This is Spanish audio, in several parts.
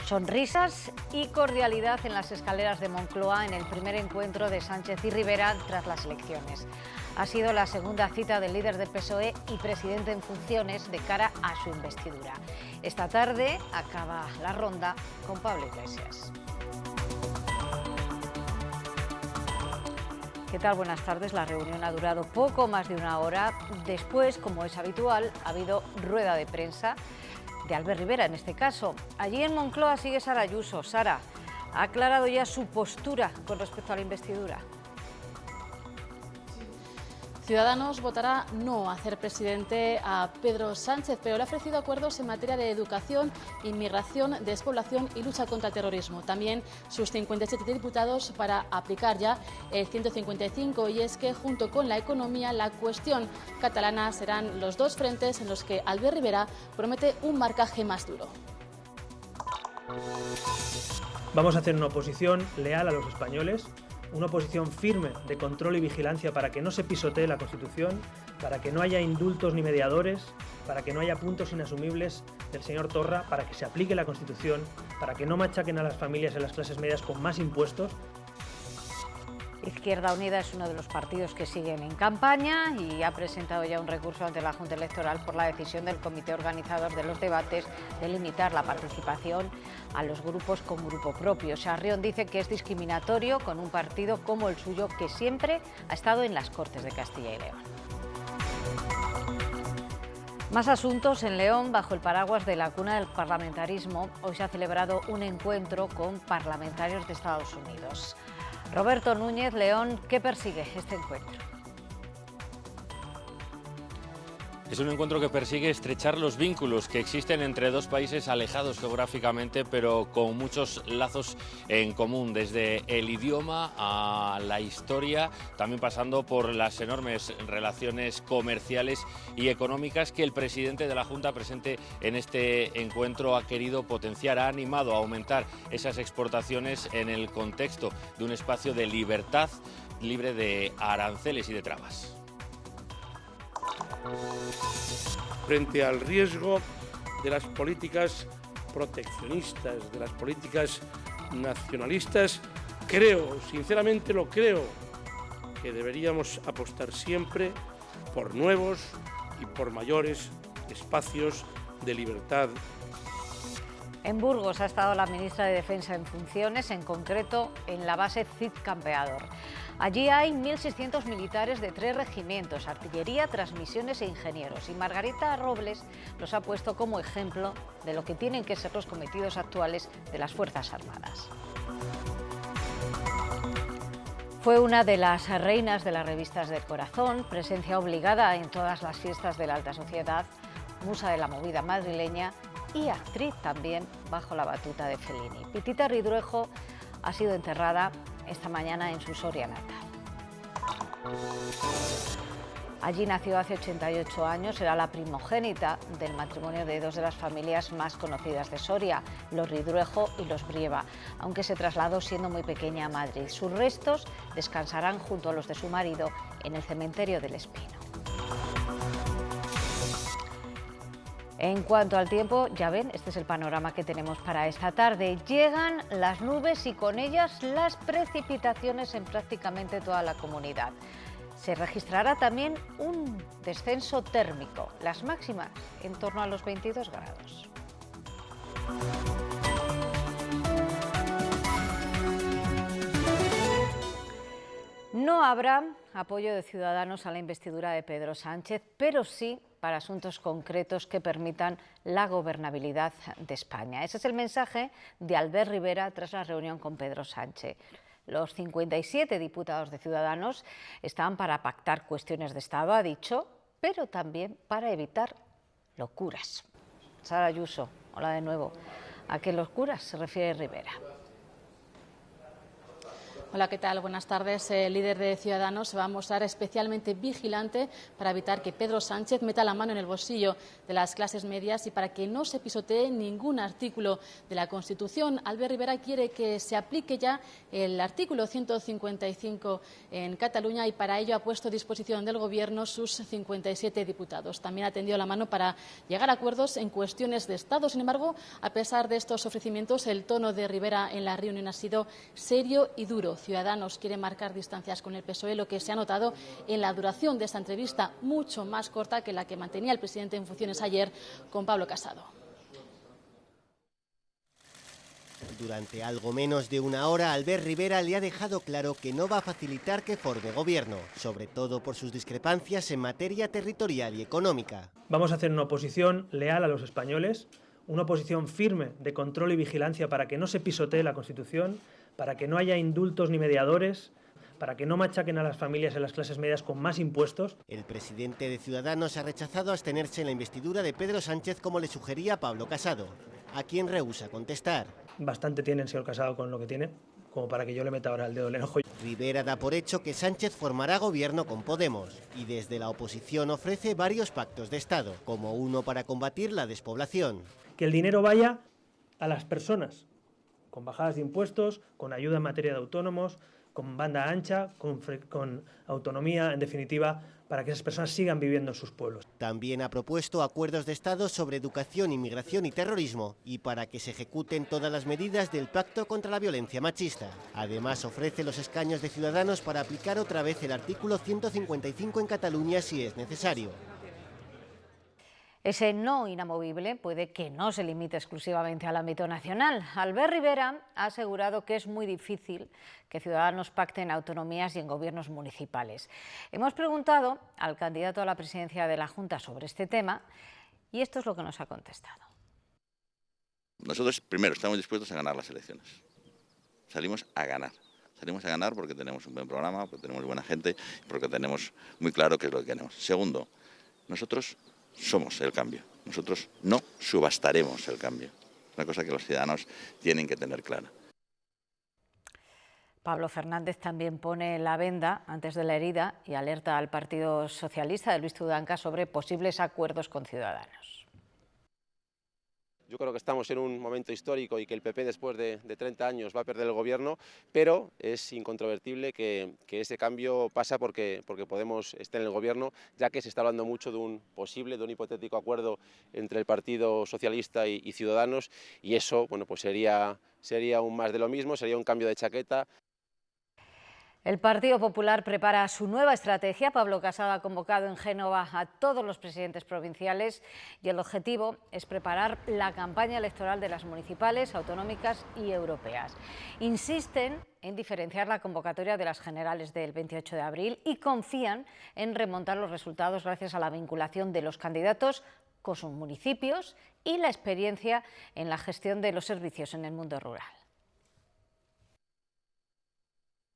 Sonrisas y cordialidad en las escaleras de Moncloa en el primer encuentro de Sánchez y Rivera tras las elecciones. Ha sido la segunda cita del líder del PSOE y presidente en funciones de cara a su investidura. Esta tarde acaba la ronda con Pablo Iglesias. ¿Qué tal? Buenas tardes. La reunión ha durado poco más de una hora. Después, como es habitual, ha habido rueda de prensa de Albert Rivera, en este caso. Allí en Moncloa sigue Sara Ayuso. Sara, ¿ha aclarado ya su postura con respecto a la investidura? Ciudadanos votará no a hacer presidente a Pedro Sánchez, pero le ha ofrecido acuerdos en materia de educación, inmigración, despoblación y lucha contra el terrorismo. También sus 57 diputados para aplicar ya el 155, y es que junto con la economía, la cuestión catalana serán los dos frentes en los que Albert Rivera promete un marcaje más duro. Vamos a hacer una oposición leal a los españoles, una oposición firme de control y vigilancia para que no se pisotee la Constitución, para que no haya indultos ni mediadores, para que no haya puntos inasumibles del señor Torra, para que se aplique la Constitución, para que no machaquen a las familias y a las clases medias con más impuestos. Izquierda Unida es uno de los partidos que siguen en campaña y ha presentado ya un recurso ante la Junta Electoral por la decisión del comité organizador de los debates de limitar la participación a los grupos con grupo propio. Sarrión dice que es discriminatorio con un partido como el suyo, que siempre ha estado en las Cortes de Castilla y León. Más asuntos. En León, bajo el paraguas de la cuna del parlamentarismo, hoy se ha celebrado un encuentro con parlamentarios de Estados Unidos. Roberto Núñez, León, ¿qué persigue este encuentro? Es un encuentro que persigue estrechar los vínculos que existen entre dos países alejados geográficamente, pero con muchos lazos en común, desde el idioma a la historia, también pasando por las enormes relaciones comerciales y económicas que el presidente de la Junta presente en este encuentro ha querido potenciar, ha animado a aumentar esas exportaciones en el contexto de un espacio de libertad libre de aranceles y de trabas. Frente al riesgo de las políticas proteccionistas, de las políticas nacionalistas, sinceramente lo creo, que deberíamos apostar siempre por nuevos y por mayores espacios de libertad. En Burgos ha estado la ministra de Defensa en funciones, en concreto en la base Cid Campeador. Allí hay 1.600 militares de 3 regimientos, artillería, transmisiones e ingenieros. Y Margarita Robles los ha puesto como ejemplo de lo que tienen que ser los cometidos actuales de las Fuerzas Armadas. Fue una de las reinas de las revistas del corazón, presencia obligada en todas las fiestas de la alta sociedad, musa de la movida madrileña y actriz también bajo la batuta de Fellini. Pitita Ridruejo ha sido enterrada esta mañana en su Soria natal. Allí nació hace 88 años, era la primogénita del matrimonio de dos de las familias más conocidas de Soria, los Ridruejo y los Brieva, aunque se trasladó siendo muy pequeña a Madrid. Sus restos descansarán junto a los de su marido en el cementerio del Espino. En cuanto al tiempo, ya ven, este es el panorama que tenemos para esta tarde. Llegan las nubes y con ellas las precipitaciones en prácticamente toda la comunidad. Se registrará también un descenso térmico, las máximas en torno a los 22 grados. No habrá apoyo de Ciudadanos a la investidura de Pedro Sánchez, pero sí para asuntos concretos que permitan la gobernabilidad de España. Ese es el mensaje de Albert Rivera tras la reunión con Pedro Sánchez. Los 57 diputados de Ciudadanos están para pactar cuestiones de Estado, ha dicho, pero también para evitar locuras. Sara Ayuso, hola de nuevo. ¿A qué locuras se refiere Rivera? Hola, ¿qué tal? Buenas tardes. El líder de Ciudadanos se va a mostrar especialmente vigilante para evitar que Pedro Sánchez meta la mano en el bolsillo de las clases medias y para que no se pisotee ningún artículo de la Constitución. Albert Rivera quiere que se aplique ya el artículo 155 en Cataluña y para ello ha puesto a disposición del Gobierno sus 57 diputados. También ha tendido la mano para llegar a acuerdos en cuestiones de Estado. Sin embargo, a pesar de estos ofrecimientos, el tono de Rivera en la reunión ha sido serio y duro. Ciudadanos quiere marcar distancias con el PSOE, lo que se ha notado en la duración de esta entrevista, mucho más corta que la que mantenía el presidente en funciones ayer con Pablo Casado. Durante algo menos de una hora, Albert Rivera le ha dejado claro que no va a facilitar que forme gobierno, sobre todo por sus discrepancias en materia territorial y económica. Vamos a hacer una oposición leal a los españoles, una oposición firme de control y vigilancia para que no se pisotee la Constitución, para que no haya indultos ni mediadores, para que no machaquen a las familias y a las clases medias con más impuestos. El presidente de Ciudadanos ha rechazado abstenerse en la investidura de Pedro Sánchez como le sugería Pablo Casado, a quien rehúsa contestar. Bastante tiene el señor Casado con lo que tiene, como para que yo le meta ahora el dedo en el ojo. Rivera da por hecho que Sánchez formará gobierno con Podemos y desde la oposición ofrece varios pactos de Estado, como uno para combatir la despoblación. Que el dinero vaya a las personas, con bajadas de impuestos, con ayuda en materia de autónomos, con banda ancha, con autonomía, en definitiva, para que esas personas sigan viviendo en sus pueblos. También ha propuesto acuerdos de Estado sobre educación, inmigración y terrorismo y para que se ejecuten todas las medidas del Pacto contra la Violencia Machista. Además, ofrece los escaños de Ciudadanos para aplicar otra vez el artículo 155 en Cataluña si es necesario. Ese no inamovible puede que no se limite exclusivamente al ámbito nacional. Albert Rivera ha asegurado que es muy difícil que Ciudadanos pacten autonomías y en gobiernos municipales. Hemos preguntado al candidato a la presidencia de la Junta sobre este tema y esto es lo que nos ha contestado. Nosotros, primero, estamos dispuestos a ganar las elecciones. Salimos a ganar. Salimos a ganar porque tenemos un buen programa, porque tenemos buena gente, porque tenemos muy claro qué es lo que queremos. Segundo, nosotros somos el cambio. Nosotros no subastaremos el cambio. Una cosa que los ciudadanos tienen que tener clara. Pablo Fernández también pone la venda antes de la herida y alerta al Partido Socialista de Luis Tudanca sobre posibles acuerdos con Ciudadanos. Yo creo que estamos en un momento histórico y que el PP después de 30 años va a perder el gobierno, pero es incontrovertible que ese cambio pasa porque Podemos esté en el gobierno, ya que se está hablando mucho de un hipotético acuerdo entre el Partido Socialista y Ciudadanos, y eso, bueno, pues sería un más de lo mismo, sería un cambio de chaqueta. El Partido Popular prepara su nueva estrategia. Pablo Casado ha convocado en Génova a todos los presidentes provinciales y el objetivo es preparar la campaña electoral de las municipales, autonómicas y europeas. Insisten en diferenciar la convocatoria de las generales del 28 de abril y confían en remontar los resultados gracias a la vinculación de los candidatos con sus municipios y la experiencia en la gestión de los servicios en el mundo rural.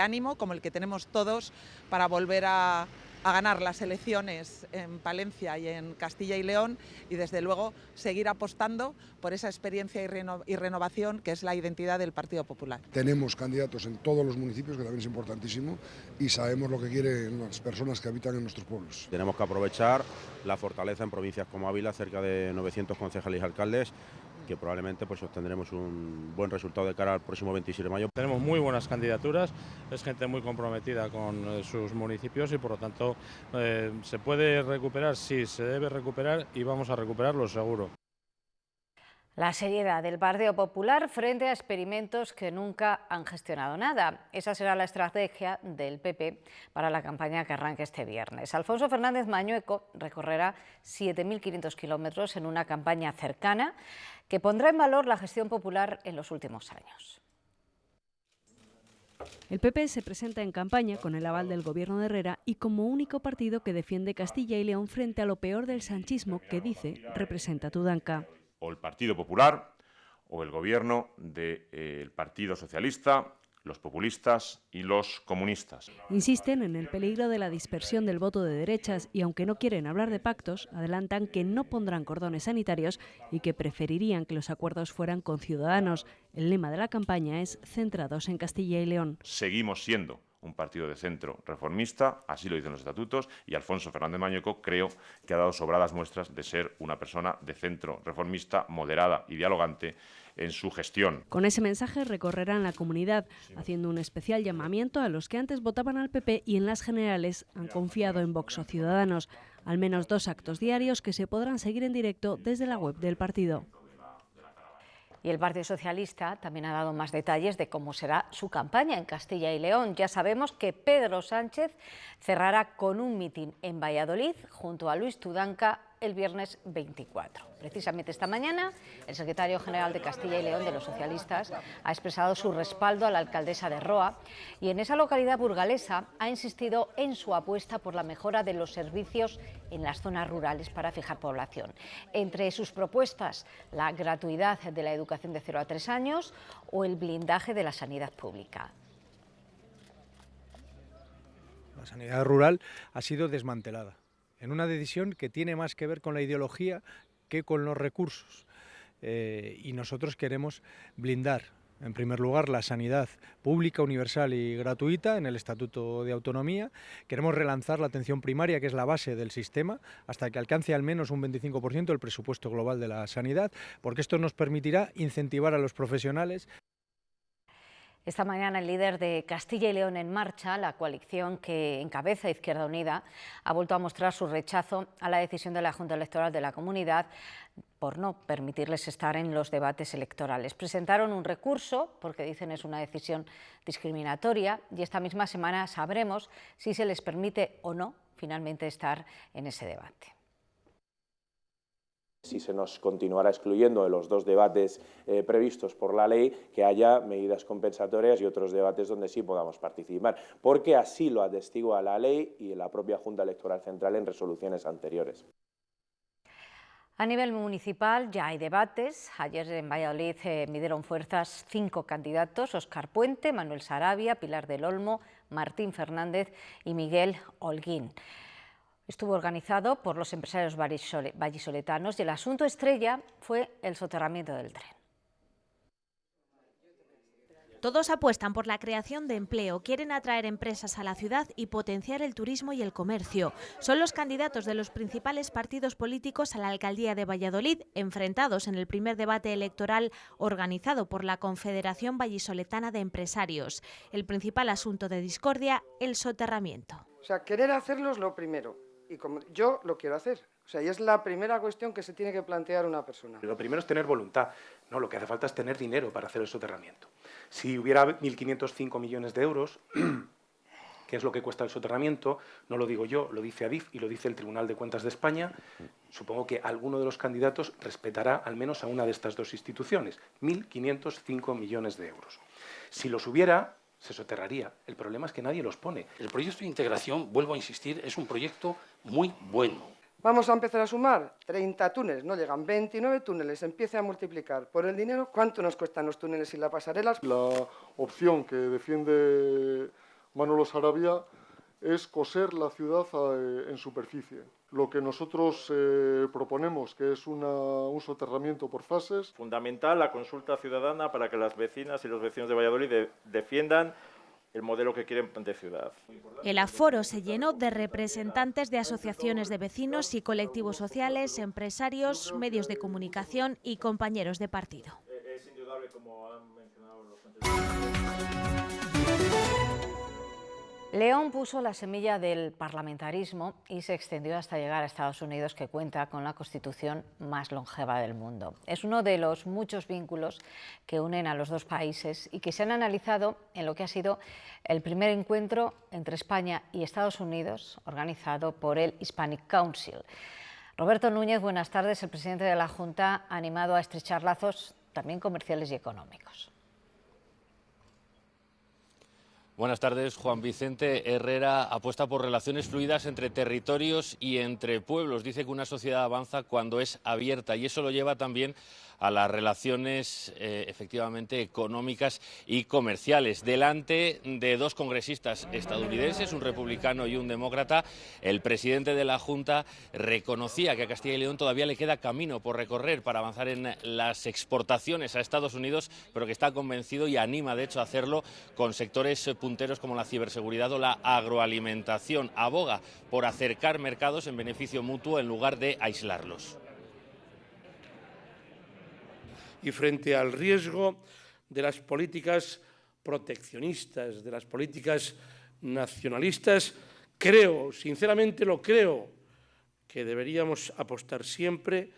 Ánimo como el que tenemos todos para volver a ganar las elecciones en Palencia y en Castilla y León y desde luego seguir apostando por esa experiencia y renovación que es la identidad del Partido Popular. Tenemos candidatos en todos los municipios, que también es importantísimo, y sabemos lo que quieren las personas que habitan en nuestros pueblos. Tenemos que aprovechar la fortaleza en provincias como Ávila, cerca de 900 concejales y alcaldes, que probablemente pues obtendremos un buen resultado de cara al próximo 26 de mayo. Tenemos muy buenas candidaturas, es gente muy comprometida con sus municipios y por lo tanto se puede recuperar, sí, se debe recuperar y vamos a recuperarlo seguro. La seriedad del Partido Popular frente a experimentos que nunca han gestionado nada. Esa será la estrategia del PP para la campaña que arranca este viernes. Alfonso Fernández Mañueco recorrerá 7.500 kilómetros en una campaña cercana que pondrá en valor la gestión popular en los últimos años. El PP se presenta en campaña con el aval del gobierno de Herrera y como único partido que defiende Castilla y León frente a lo peor del sanchismo que dice representa Tudanca. O el Partido Popular o el gobierno del Partido Socialista los populistas y los comunistas. Insisten en el peligro de la dispersión del voto de derechas y, aunque no quieren hablar de pactos, adelantan que no pondrán cordones sanitarios y que preferirían que los acuerdos fueran con Ciudadanos. El lema de la campaña es "Centrados en Castilla y León". Seguimos siendo un partido de centro reformista, así lo dicen los estatutos, y Alfonso Fernández Mañueco creo que ha dado sobradas muestras de ser una persona de centro reformista, moderada y dialogante en su gestión. Con ese mensaje recorrerán la comunidad, haciendo un especial llamamiento a los que antes votaban al PP y en las generales han confiado en Vox o Ciudadanos. Al menos 2 actos diarios que se podrán seguir en directo desde la web del partido. Y el Partido Socialista también ha dado más detalles de cómo será su campaña en Castilla y León. Ya sabemos que Pedro Sánchez cerrará con un mitin en Valladolid junto a Luis Tudanca el viernes 24. Precisamente esta mañana, el secretario general de Castilla y León de los socialistas ha expresado su respaldo a la alcaldesa de Roa y en esa localidad burgalesa ha insistido en su apuesta por la mejora de los servicios en las zonas rurales para fijar población. Entre sus propuestas, la gratuidad de la educación de 0 a 3 años o el blindaje de la sanidad pública. La sanidad rural ha sido desmantelada, en una decisión que tiene más que ver con la ideología que con los recursos. Y nosotros queremos blindar, en primer lugar, la sanidad pública, universal y gratuita en el Estatuto de Autonomía. Queremos relanzar la atención primaria, que es la base del sistema, hasta que alcance al menos un 25% del presupuesto global de la sanidad, porque esto nos permitirá incentivar a los profesionales. Esta mañana el líder de Castilla y León en Marcha, la coalición que encabeza Izquierda Unida, ha vuelto a mostrar su rechazo a la decisión de la Junta Electoral de la comunidad por no permitirles estar en los debates electorales. Presentaron un recurso porque dicen es una decisión discriminatoria y esta misma semana sabremos si se les permite o no finalmente estar en ese debate. Si se nos continuará excluyendo de los 2 debates previstos por la ley, que haya medidas compensatorias y otros debates donde sí podamos participar, porque así lo atestigua la ley y la propia Junta Electoral Central en resoluciones anteriores. A nivel municipal ya hay debates. Ayer en Valladolid midieron fuerzas 5 candidatos: Óscar Puente, Manuel Sarabia, Pilar del Olmo, Martín Fernández y Miguel Holguín. Estuvo organizado por los empresarios vallisoletanos y el asunto estrella fue el soterramiento del tren. Todos apuestan por la creación de empleo, quieren atraer empresas a la ciudad y potenciar el turismo y el comercio. Son los candidatos de los principales partidos políticos a la alcaldía de Valladolid, enfrentados en el primer debate electoral organizado por la Confederación Vallisoletana de Empresarios. El principal asunto de discordia, el soterramiento. O sea, querer hacerlo es lo primero, y como yo lo quiero hacer. O sea, y es la primera cuestión que se tiene que plantear una persona. Lo primero es tener voluntad. No, lo que hace falta es tener dinero para hacer el soterramiento. Si hubiera 1.505 millones de euros, que es lo que cuesta el soterramiento, no lo digo yo, lo dice ADIF y lo dice el Tribunal de Cuentas de España, supongo que alguno de los candidatos respetará al menos a una de estas 2 instituciones, 1.505 millones de euros. Si los hubiera, se soterraría. El problema es que nadie los pone. El proyecto de integración, vuelvo a insistir, es un proyecto muy bueno. Vamos a empezar a sumar 30 túneles, no llegan 29 túneles, empiece a multiplicar. Por el dinero, ¿cuánto nos cuestan los túneles y las pasarelas? La opción que defiende Manolo Sarabia es coser la ciudad en superficie. Lo que nosotros proponemos, que es un soterramiento por fases. Fundamental la consulta ciudadana para que las vecinas y los vecinos de Valladolid defiendan el modelo que quieren de ciudad. El aforo se llenó de representantes de asociaciones de vecinos y colectivos sociales, empresarios, medios de comunicación y compañeros de partido. Es indudable, como han mencionado los anteriores. León puso la semilla del parlamentarismo y se extendió hasta llegar a Estados Unidos, que cuenta con la constitución más longeva del mundo. Es uno de los muchos vínculos que unen a los 2 países y que se han analizado en lo que ha sido el primer encuentro entre España y Estados Unidos, organizado por el Hispanic Council. Roberto Núñez, buenas tardes. El presidente de la Junta ha animado a estrechar lazos también comerciales y económicos. Buenas tardes. Juan Vicente Herrera apuesta por relaciones fluidas entre territorios y entre pueblos. Dice que una sociedad avanza cuando es abierta y eso lo lleva también a las relaciones efectivamente económicas y comerciales. Delante de dos congresistas estadounidenses, un republicano y un demócrata, el presidente de la Junta reconocía que a Castilla y León todavía le queda camino por recorrer para avanzar en las exportaciones a Estados Unidos, pero que está convencido y anima de hecho a hacerlo con sectores punteros como la ciberseguridad o la agroalimentación. Aboga por acercar mercados en beneficio mutuo en lugar de aislarlos. Y frente al riesgo de las políticas proteccionistas, de las políticas nacionalistas, creo, sinceramente lo creo, que deberíamos apostar siempre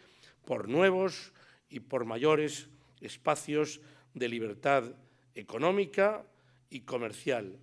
por nuevos y por mayores espacios de libertad económica y comercial.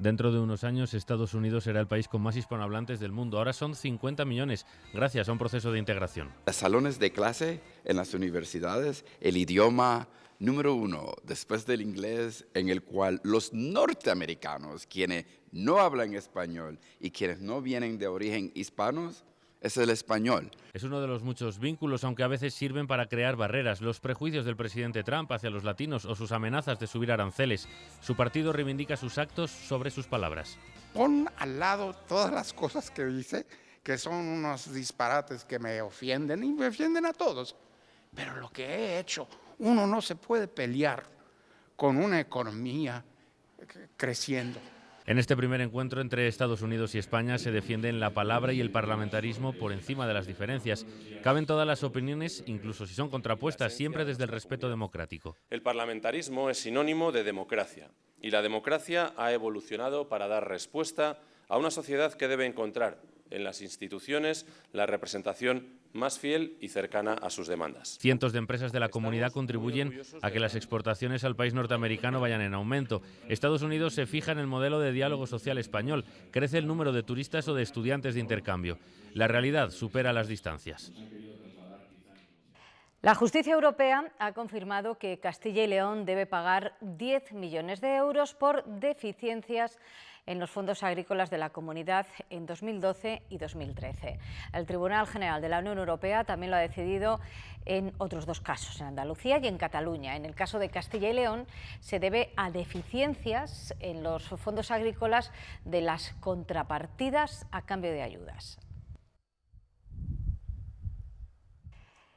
Dentro de unos años, Estados Unidos será el país con más hispanohablantes del mundo. Ahora son 50 millones, gracias a un proceso de integración. Los salones de clase en las universidades, el idioma número 1, después del inglés, en el cual los norteamericanos, quienes no hablan español y quienes no vienen de origen hispanos, es el español. Es uno de los muchos vínculos, aunque a veces sirven para crear barreras. Los prejuicios del presidente Trump hacia los latinos o sus amenazas de subir aranceles. Su partido reivindica sus actos sobre sus palabras. Pon al lado todas las cosas que dice, que son unos disparates que me ofenden y me ofenden a todos. Pero lo que he hecho, uno no se puede pelear con una economía creciendo. En este primer encuentro entre Estados Unidos y España se defienden la palabra y el parlamentarismo por encima de las diferencias. Caben todas las opiniones, incluso si son contrapuestas, siempre desde el respeto democrático. El parlamentarismo es sinónimo de democracia y la democracia ha evolucionado para dar respuesta a una sociedad que debe encontrar en las instituciones la representación más fiel y cercana a sus demandas. Cientos de empresas de la comunidad contribuyen a que las exportaciones al país norteamericano vayan en aumento. Estados Unidos se fija en el modelo de diálogo social español. Crece el número de turistas o de estudiantes de intercambio. La realidad supera las distancias. La justicia europea ha confirmado que Castilla y León debe pagar 10 millones de euros por deficiencias en los fondos agrícolas de la comunidad en 2012 y 2013. El Tribunal General de la Unión Europea también lo ha decidido en otros dos casos, en Andalucía y en Cataluña. En el caso de Castilla y León se debe a deficiencias en los fondos agrícolas de las contrapartidas a cambio de ayudas.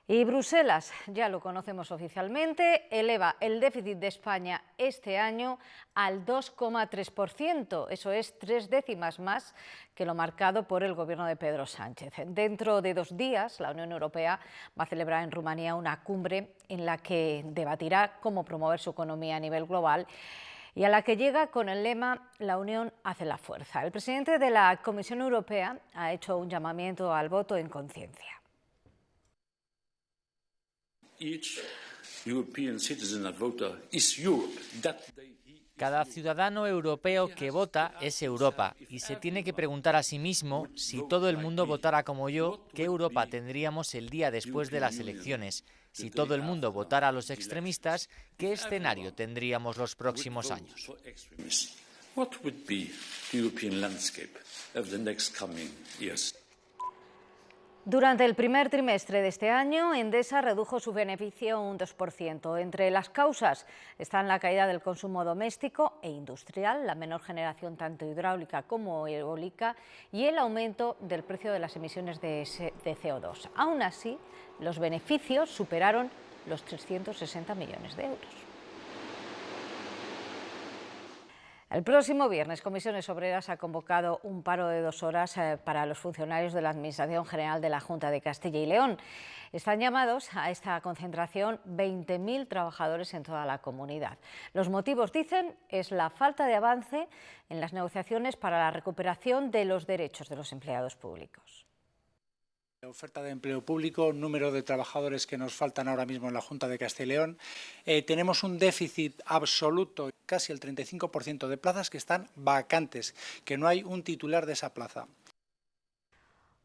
Y Bruselas, ya lo conocemos oficialmente, eleva el déficit de España este año al 2,3%. Eso es 3 décimas más que lo marcado por el gobierno de Pedro Sánchez. Dentro de 2 días, la Unión Europea va a celebrar en Rumanía una cumbre en la que debatirá cómo promover su economía a nivel global y a la que llega con el lema «La unión hace la fuerza». El presidente de la Comisión Europea ha hecho un llamamiento al voto en conciencia. Cada ciudadano europeo que vota es Europa y se tiene que preguntar a sí mismo si todo el mundo votara como yo, ¿qué Europa tendríamos el día después de las elecciones? Si todo el mundo votara a los extremistas, ¿qué escenario tendríamos los próximos años? Durante el primer trimestre de este año, Endesa redujo su beneficio un 2%. Entre las causas están la caída del consumo doméstico e industrial, la menor generación tanto hidráulica como eólica y el aumento del precio de las emisiones de CO2. Aún así, los beneficios superaron los 360 millones de euros. El próximo viernes, Comisiones Obreras ha convocado un paro de 2 horas para los funcionarios de la Administración General de la Junta de Castilla y León. Están llamados a esta concentración 20.000 trabajadores en toda la comunidad. Los motivos, dicen, es la falta de avance en las negociaciones para la recuperación de los derechos de los empleados públicos. Oferta de empleo público, número de trabajadores que nos faltan ahora mismo en la Junta de Castilla y León. Tenemos un déficit absoluto, casi el 35% de plazas que están vacantes, que no hay un titular de esa plaza.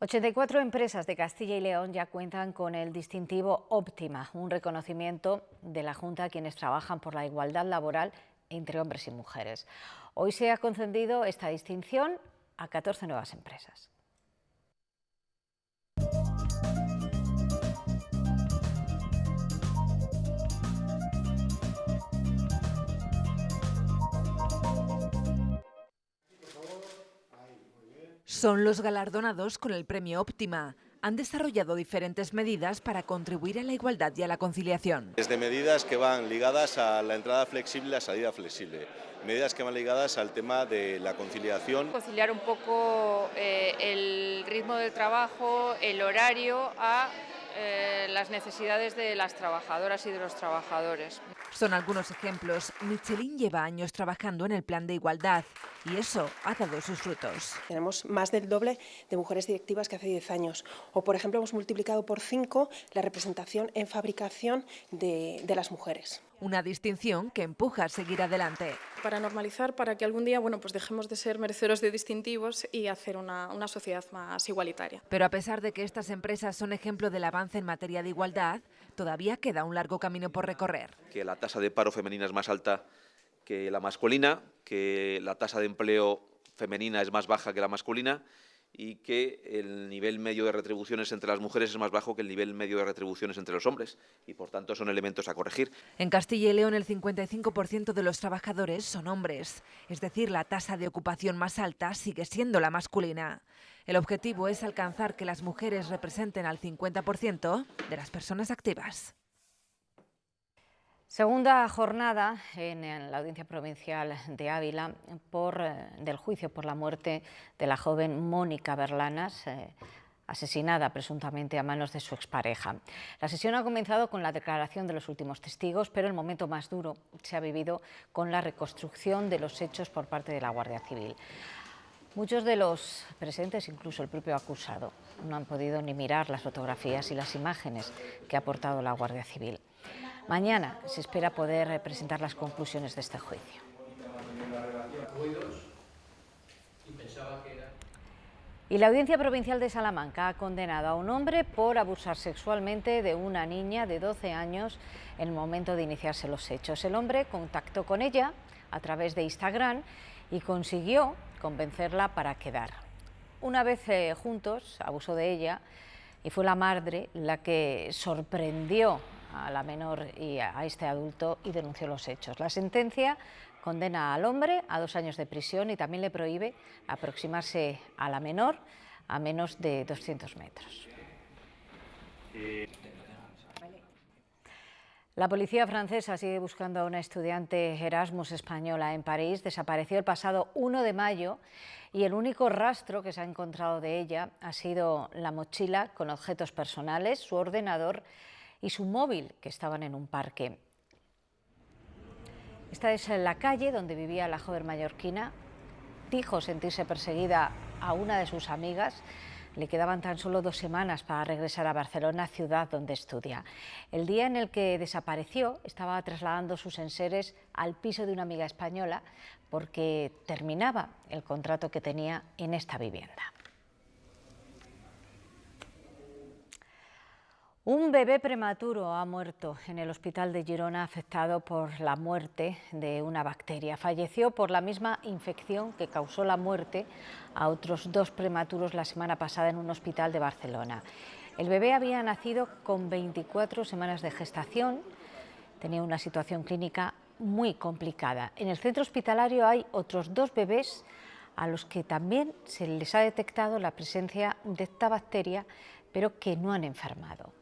84 empresas de Castilla y León ya cuentan con el distintivo Óptima, un reconocimiento de la Junta a quienes trabajan por la igualdad laboral entre hombres y mujeres. Hoy se ha concedido esta distinción a 14 nuevas empresas. Son los galardonados con el premio Óptima. Han desarrollado diferentes medidas para contribuir a la igualdad y a la conciliación. Desde medidas que van ligadas a la entrada flexible y la salida flexible, medidas que van ligadas al tema de la conciliación. Conciliar un poco el ritmo del trabajo, el horario a las necesidades de las trabajadoras y de los trabajadores. Son algunos ejemplos. Michelin lleva años trabajando en el plan de igualdad y eso ha dado sus frutos. Tenemos más del doble de mujeres directivas que hace 10 años. O, por ejemplo, hemos multiplicado por 5 la representación en fabricación de las mujeres. Una distinción que empuja a seguir adelante. Para normalizar, para que algún día pues dejemos de ser mereceros de distintivos y hacer una sociedad más igualitaria. Pero a pesar de que estas empresas son ejemplo del avance en materia de igualdad, todavía queda un largo camino por recorrer. Que la tasa de paro femenina es más alta que la masculina, que la tasa de empleo femenina es más baja que la masculina y que el nivel medio de retribuciones entre las mujeres es más bajo que el nivel medio de retribuciones entre los hombres y, por tanto, son elementos a corregir. En Castilla y León el 55% de los trabajadores son hombres, es decir, la tasa de ocupación más alta sigue siendo la masculina. El objetivo es alcanzar que las mujeres representen al 50% de las personas activas. Segunda jornada en la Audiencia Provincial de Ávila del juicio por la muerte de la joven Mónica Berlanas, asesinada presuntamente a manos de su expareja. La sesión ha comenzado con la declaración de los últimos testigos, pero el momento más duro se ha vivido con la reconstrucción de los hechos por parte de la Guardia Civil. Muchos de los presentes, incluso el propio acusado, no han podido ni mirar las fotografías y las imágenes que ha aportado la Guardia Civil. Mañana se espera poder presentar las conclusiones de este juicio. Y la Audiencia Provincial de Salamanca ha condenado a un hombre por abusar sexualmente de una niña de 12 años en el momento de iniciarse los hechos. El hombre contactó con ella a través de Instagram y consiguió convencerla para quedar. Una vez juntos, abusó de ella y fue la madre la que sorprendió a la menor y a este adulto y denunció los hechos. La sentencia condena al hombre a 2 años de prisión y también le prohíbe aproximarse a la menor a menos de 200 metros. La policía francesa sigue buscando a una estudiante Erasmus española en París. Desapareció el pasado 1 de mayo y el único rastro que se ha encontrado de ella ha sido la mochila con objetos personales, su ordenador y su móvil, que estaban en un parque. Esta es la calle donde vivía la joven mallorquina. Dijo sentirse perseguida a una de sus amigas. Le quedaban tan solo 2 semanas para regresar a Barcelona, ciudad donde estudia. El día en el que desapareció estaba trasladando sus enseres al piso de una amiga española porque terminaba el contrato que tenía en esta vivienda. Un bebé prematuro ha muerto en el hospital de Girona afectado por la muerte de una bacteria. Falleció por la misma infección que causó la muerte a otros 2 prematuros la semana pasada en un hospital de Barcelona. El bebé había nacido con 24 semanas de gestación, tenía una situación clínica muy complicada. En el centro hospitalario hay otros 2 bebés a los que también se les ha detectado la presencia de esta bacteria, pero que no han enfermado.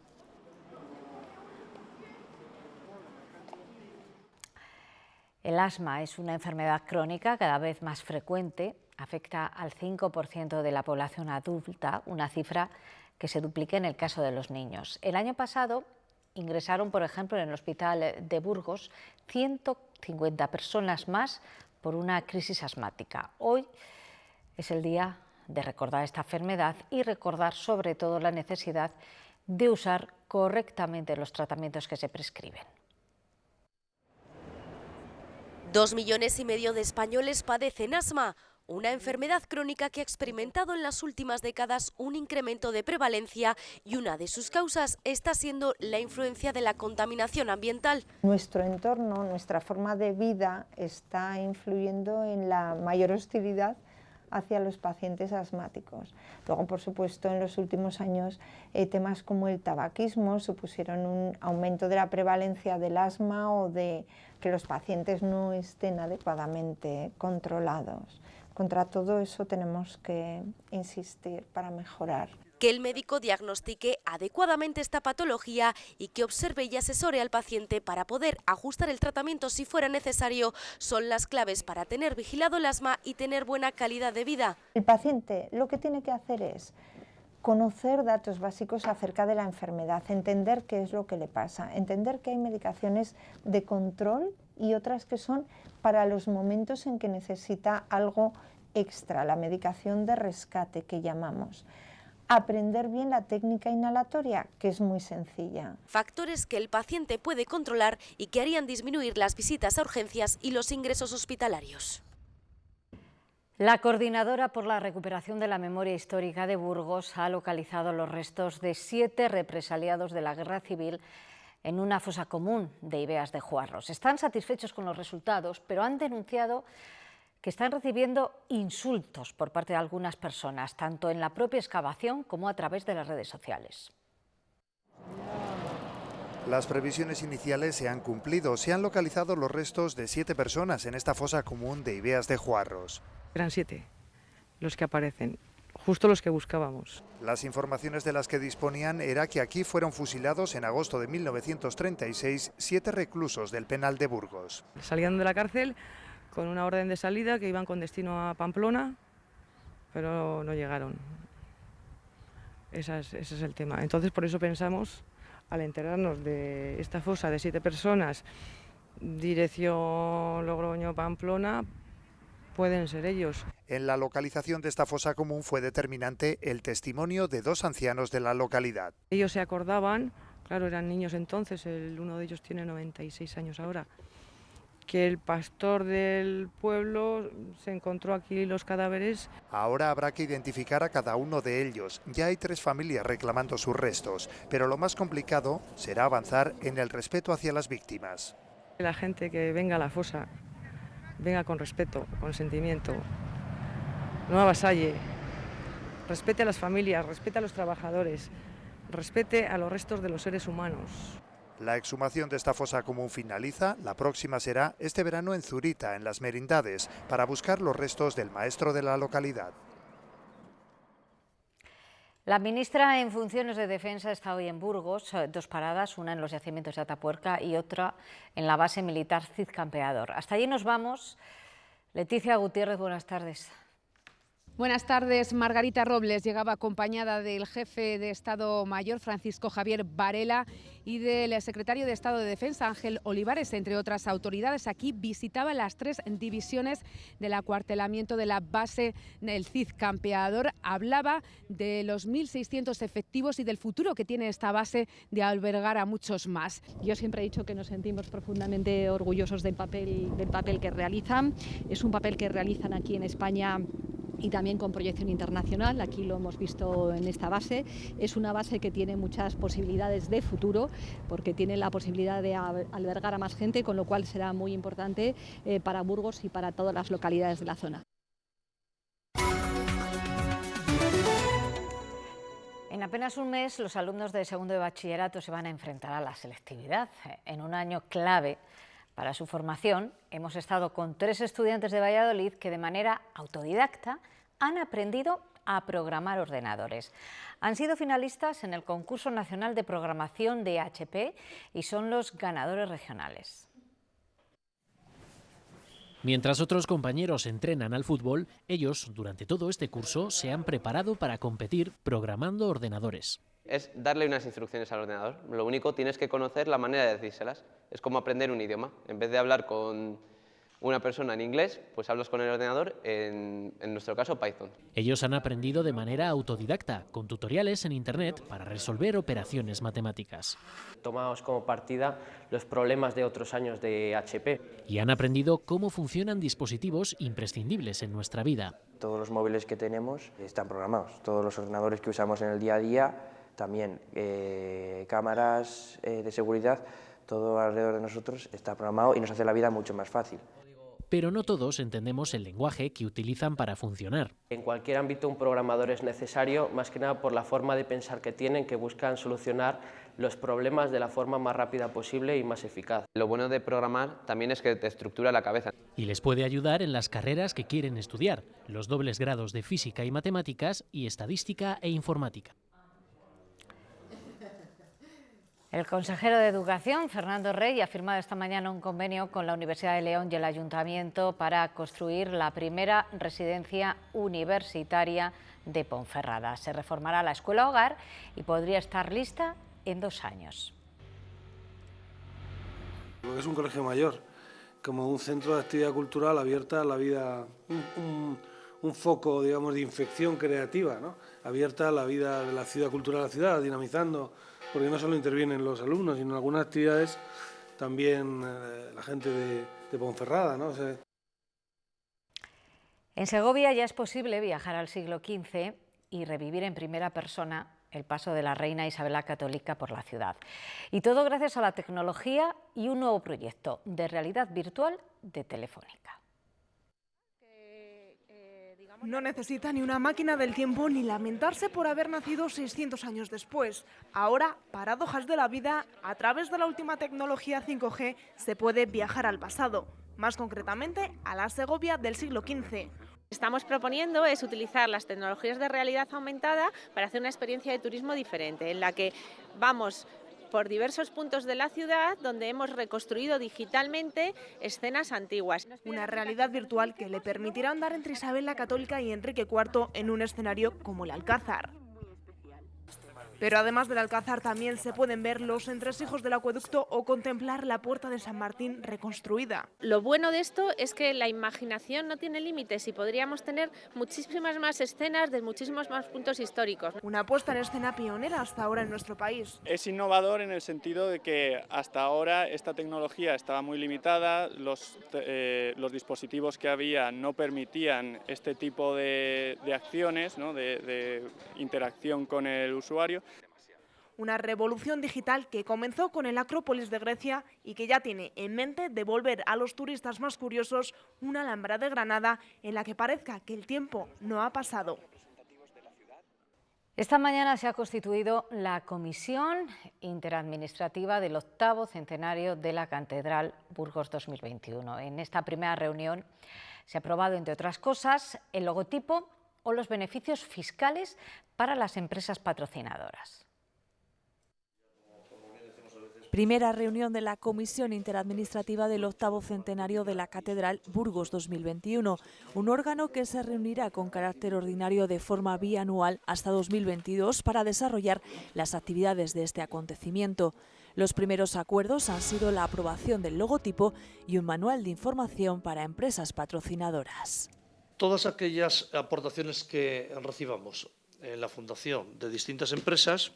El asma es una enfermedad crónica cada vez más frecuente, afecta al 5% de la población adulta, una cifra que se duplica en el caso de los niños. El año pasado ingresaron, por ejemplo, en el hospital de Burgos 150 personas más por una crisis asmática. Hoy es el día de recordar esta enfermedad y recordar sobre todo la necesidad de usar correctamente los tratamientos que se prescriben. 2,5 millones de españoles padecen asma, una enfermedad crónica que ha experimentado en las últimas décadas un incremento de prevalencia y una de sus causas está siendo la influencia de la contaminación ambiental. Nuestro entorno, nuestra forma de vida está influyendo en la mayor hostilidad hacia los pacientes asmáticos. Luego, por supuesto, en los últimos años temas como el tabaquismo supusieron un aumento de la prevalencia del asma o de que los pacientes no estén adecuadamente controlados. Contra todo eso tenemos que insistir para mejorar. Que el médico diagnostique adecuadamente esta patología y que observe y asesore al paciente para poder ajustar el tratamiento si fuera necesario son las claves para tener vigilado el asma y tener buena calidad de vida. El paciente lo que tiene que hacer es conocer datos básicos acerca de la enfermedad, entender qué es lo que le pasa, entender que hay medicaciones de control y otras que son para los momentos en que necesita algo extra, la medicación de rescate que llamamos. Aprender bien la técnica inhalatoria, que es muy sencilla. Factores que el paciente puede controlar y que harían disminuir las visitas a urgencias y los ingresos hospitalarios. La Coordinadora por la Recuperación de la Memoria Histórica de Burgos ha localizado los restos de 7 represaliados de la Guerra Civil en una fosa común de Ibeas de Juarros. Están satisfechos con los resultados, pero han denunciado que están recibiendo insultos por parte de algunas personas, tanto en la propia excavación como a través de las redes sociales. Las previsiones iniciales se han cumplido. Se han localizado los restos de 7 personas en esta fosa común de Ibeas de Juarros. Eran 7 los que aparecen, justo los que buscábamos. Las informaciones de las que disponían era que aquí fueron fusilados en agosto de 1936 7 reclusos del penal de Burgos. Salían de la cárcel con una orden de salida que iban con destino a Pamplona, pero no llegaron. Ese es el tema. Entonces, por eso pensamos, al enterarnos de esta fosa de 7 personas, dirección Logroño-Pamplona, pueden ser ellos. En la localización de esta fosa común fue determinante el testimonio de 2 ancianos de la localidad. Ellos se acordaban, claro, eran niños entonces, uno de ellos tiene 96 años ahora, que el pastor del pueblo se encontró aquí los cadáveres. Ahora habrá que identificar a cada uno de ellos. Ya hay 3 familias reclamando sus restos, pero lo más complicado será avanzar en el respeto hacia las víctimas. La gente que venga a la fosa, venga con respeto, con sentimiento, no avasalle, respete a las familias, respete a los trabajadores, respete a los restos de los seres humanos. La exhumación de esta fosa común finaliza. La próxima será este verano en Zurita, en Las Merindades, para buscar los restos del maestro de la localidad. La ministra en funciones de Defensa está hoy en Burgos, 2 paradas, una en los yacimientos de Atapuerca y otra en la base militar Cid Campeador. Hasta allí nos vamos. Leticia Gutiérrez, buenas tardes. Buenas tardes. Margarita Robles llegaba acompañada del jefe de Estado Mayor, Francisco Javier Varela, y del secretario de Estado de Defensa, Ángel Olivares, entre otras autoridades. Aquí visitaba las 3 divisiones del acuartelamiento de la base del Cid Campeador. Hablaba de los 1.600 efectivos y del futuro que tiene esta base de albergar a muchos más. Yo siempre he dicho que nos sentimos profundamente orgullosos del papel que realizan. Es un papel que realizan aquí en España y también con proyección internacional. Aquí lo hemos visto en esta base. Es una base que tiene muchas posibilidades de futuro, porque tiene la posibilidad de albergar a más gente, con lo cual será muy importante para Burgos y para todas las localidades de la zona. En apenas un mes, los alumnos de segundo de bachillerato se van a enfrentar a la selectividad. En un año clave para su formación, hemos estado con 3 estudiantes de Valladolid que de manera autodidacta han aprendido a programar ordenadores. Han sido finalistas en el concurso nacional de programación de HP y son los ganadores regionales. Mientras otros compañeros entrenan al fútbol, ellos, durante todo este curso, se han preparado para competir programando ordenadores. Es darle unas instrucciones al ordenador. Lo único, tienes que conocer la manera de decírselas. Es como aprender un idioma. En vez de hablar con una persona en inglés, pues hablas con el ordenador, en nuestro caso Python. Ellos han aprendido de manera autodidacta, con tutoriales en internet para resolver operaciones matemáticas. Tomamos como partida los problemas de otros años de HP. Y han aprendido cómo funcionan dispositivos imprescindibles en nuestra vida. Todos los móviles que tenemos están programados, todos los ordenadores que usamos en el día a día, también cámaras de seguridad, todo alrededor de nosotros está programado y nos hace la vida mucho más fácil. pero no todos entendemos el lenguaje que utilizan para funcionar. En cualquier ámbito un programador es necesario, más que nada por la forma de pensar que tienen, que buscan solucionar los problemas de la forma más rápida posible y más eficaz. Lo bueno de programar también es que te estructura la cabeza. Y les puede ayudar en las carreras que quieren estudiar, los dobles grados de física y matemáticas y estadística e informática. El consejero de Educación, Fernando Rey, ha firmado esta mañana un convenio con la Universidad de León y el Ayuntamiento para construir la primera residencia universitaria de Ponferrada. Se reformará la escuela hogar y podría estar lista en 2 años. Es un colegio mayor, como un centro de actividad cultural abierta a la vida, un foco, digamos, de infección creativa, ¿no? Abierta a la vida de la ciudad cultural de la ciudad, dinamizando, porque no solo intervienen los alumnos, sino en algunas actividades también la gente de Ponferrada, ¿no? O sea, en Segovia ya es posible viajar al siglo XV y revivir en primera persona el paso de la reina Isabel la Católica por la ciudad. Y todo gracias a la tecnología y un nuevo proyecto de realidad virtual de Telefónica. No necesita ni una máquina del tiempo ni lamentarse por haber nacido 600 años después. Ahora, paradojas de la vida, a través de la última tecnología 5G se puede viajar al pasado, más concretamente a la Segovia del siglo XV. Estamos proponiendo es utilizar las tecnologías de realidad aumentada para hacer una experiencia de turismo diferente, en la que vamos por diversos puntos de la ciudad donde hemos reconstruido digitalmente escenas antiguas. Una realidad virtual que le permitirá andar entre Isabel la Católica y Enrique IV en un escenario como el Alcázar. Pero además del Alcázar también se pueden ver los entresijos del acueducto o contemplar la Puerta de San Martín reconstruida. Lo bueno de esto es que la imaginación no tiene límites y podríamos tener muchísimas más escenas de muchísimos más puntos históricos. Una puesta en escena pionera hasta ahora en nuestro país. Es innovador en el sentido de que hasta ahora esta tecnología estaba muy limitada, los dispositivos que había no permitían este tipo de acciones, ¿no? de interacción con el usuario. Una revolución digital que comenzó con el Acrópolis de Grecia y que ya tiene en mente devolver a los turistas más curiosos una Alhambra de Granada en la que parezca que el tiempo no ha pasado. Esta mañana se ha constituido la Comisión Interadministrativa del 8º centenario de la Catedral Burgos 2021. En esta primera reunión se ha aprobado, entre otras cosas, el logotipo o los beneficios fiscales para las empresas patrocinadoras. Primera reunión de la Comisión Interadministrativa del 8º centenario de la Catedral Burgos 2021, un órgano que se reunirá con carácter ordinario de forma bianual hasta 2022 para desarrollar las actividades de este acontecimiento. Los primeros acuerdos han sido la aprobación del logotipo y un manual de información para empresas patrocinadoras. Todas aquellas aportaciones que recibamos en la fundación de distintas empresas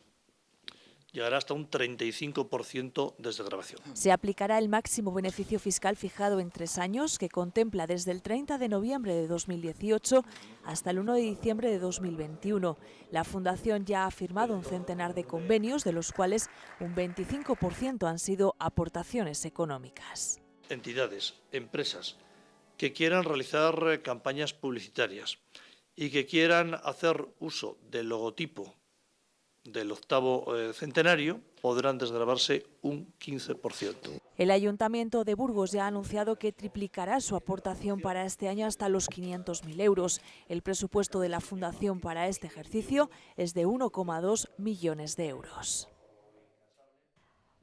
llegará hasta un 35% de desgravación. Se aplicará el máximo beneficio fiscal fijado en 3 años, que contempla desde el 30 de noviembre de 2018 hasta el 1 de diciembre de 2021. La Fundación ya ha firmado un centenar de convenios, de los cuales un 25% han sido aportaciones económicas. Entidades, empresas que quieran realizar campañas publicitarias y que quieran hacer uso del logotipo del 8º centenario podrán desgravarse un 15%. El Ayuntamiento de Burgos ya ha anunciado que triplicará su aportación para este año hasta los 500.000 euros. El presupuesto de la Fundación para este ejercicio es de 1,2 millones de euros.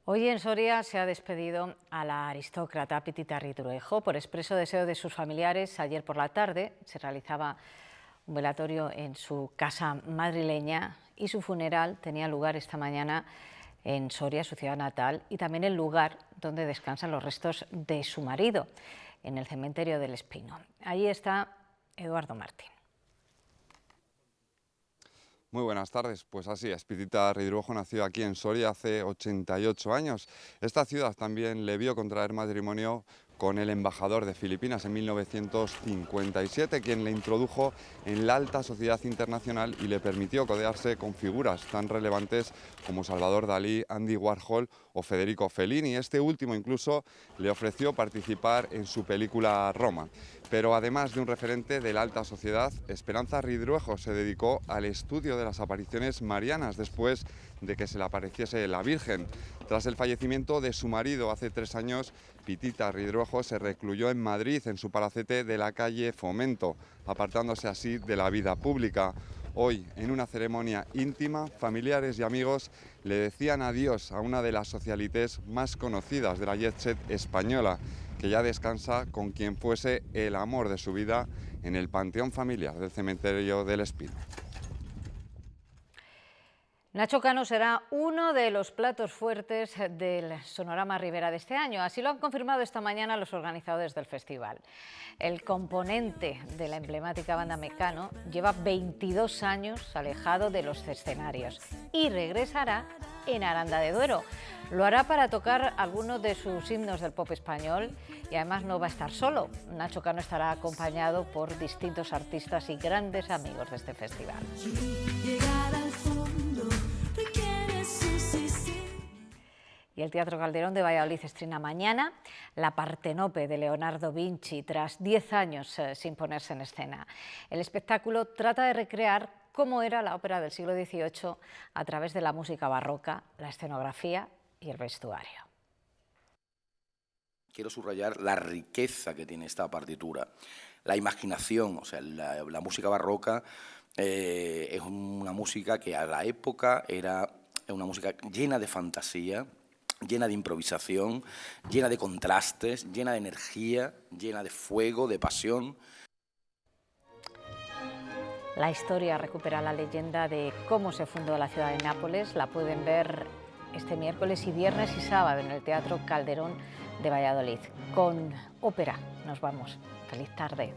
Hoy en Soria se ha despedido a la aristócrata Pitita Ridruejo. Por expreso deseo de sus familiares, ayer por la tarde se realizaba un velatorio en su casa madrileña y su funeral tenía lugar esta mañana en Soria, su ciudad natal, y también el lugar donde descansan los restos de su marido, en el cementerio del Espino. Ahí está Eduardo Martín. Muy buenas tardes, pues así es, Pitita Ridruejo nació aquí en Soria hace 88 años. Esta ciudad también le vio contraer matrimonio con el embajador de Filipinas en 1957, quien le introdujo en la alta sociedad internacional y le permitió codearse con figuras tan relevantes como Salvador Dalí, Andy Warhol o Federico Fellini. Este último incluso le ofreció participar en su película Roma. Pero además de un referente de la alta sociedad, Esperanza Ridruejo se dedicó al estudio de las apariciones marianas después de que se le apareciese la Virgen. Tras el fallecimiento de su marido hace 3 años, Pitita Ridruejo se recluyó en Madrid, en su palacete de la calle Fomento, apartándose así de la vida pública. Hoy, en una ceremonia íntima, familiares y amigos le decían adiós a una de las socialites más conocidas de la jet set española, que ya descansa con quien fuese el amor de su vida en el panteón familiar del cementerio del Espino. Nacho Cano será uno de los platos fuertes del Sonorama Ribera de este año. Así lo han confirmado esta mañana los organizadores del festival. El componente de la emblemática banda Mecano lleva 22 años alejado de los escenarios y regresará en Aranda de Duero. Lo hará para tocar algunos de sus himnos del pop español y además no va a estar solo. Nacho Cano estará acompañado por distintos artistas y grandes amigos de este festival. Y el Teatro Calderón de Valladolid estrena mañana La Partenope de Leonardo Vinci, tras 10 años sin ponerse en escena. El espectáculo trata de recrear cómo era la ópera del siglo XVIII a través de la música barroca, la escenografía y el vestuario. Quiero subrayar la riqueza que tiene esta partitura, la imaginación, o sea, la música barroca es una música que a la época era una música llena de fantasía, llena de improvisación, llena de contrastes, llena de energía, llena de fuego, de pasión. La historia recupera la leyenda de cómo se fundó la ciudad de Nápoles. La pueden ver este miércoles y viernes y sábado en el Teatro Calderón de Valladolid. Con ópera nos vamos. Feliz tarde.